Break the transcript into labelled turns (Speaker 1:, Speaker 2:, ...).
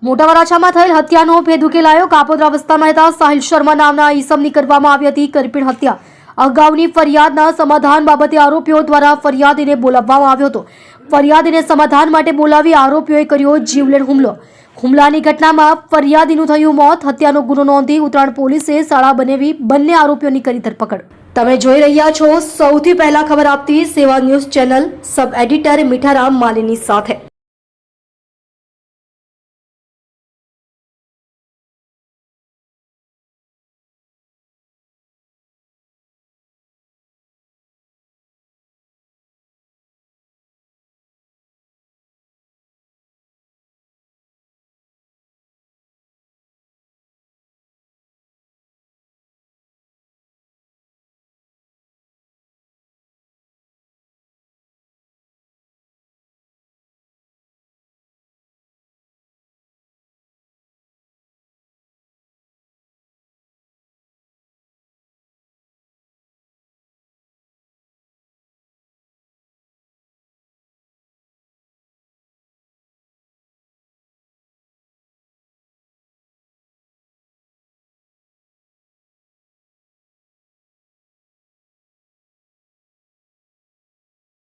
Speaker 1: મોટા વરાછામાં થયેલ હત્યાનો ભેદ ઉકેલાયો। કાપોદ્રા વિસ્તારમાં રહેતા સાહિલ શર્મા નામના ઈસમની કરવામાં આવી હતી કરપીણ હત્યા। અગાઉની ફરિયાદના સમાધાન બાબતે આરોપીઓ દ્વારા ફરિયાદીને બોલાવવામાં આવ્યો હતો। ફરિયાદીને સમાધાન માટે બોલાવી આરોપીઓએ કર્યો જીવલેણ હુમલો। હુમલાની ઘટનામાં ફરિયાદીનું થયું મોત। હત્યાનો ગુનો નોંધી ઉત્તરાયણ પોલીસે શાળા બનાવી બંને આરોપીઓની કરી ધરપકડ। તમે જોઈ રહ્યા છો સૌથી પહેલા ખબર આપતી સેવા ન્યૂઝ ચેનલ, સબ એડિટર મીઠારામ માલીની સાથે।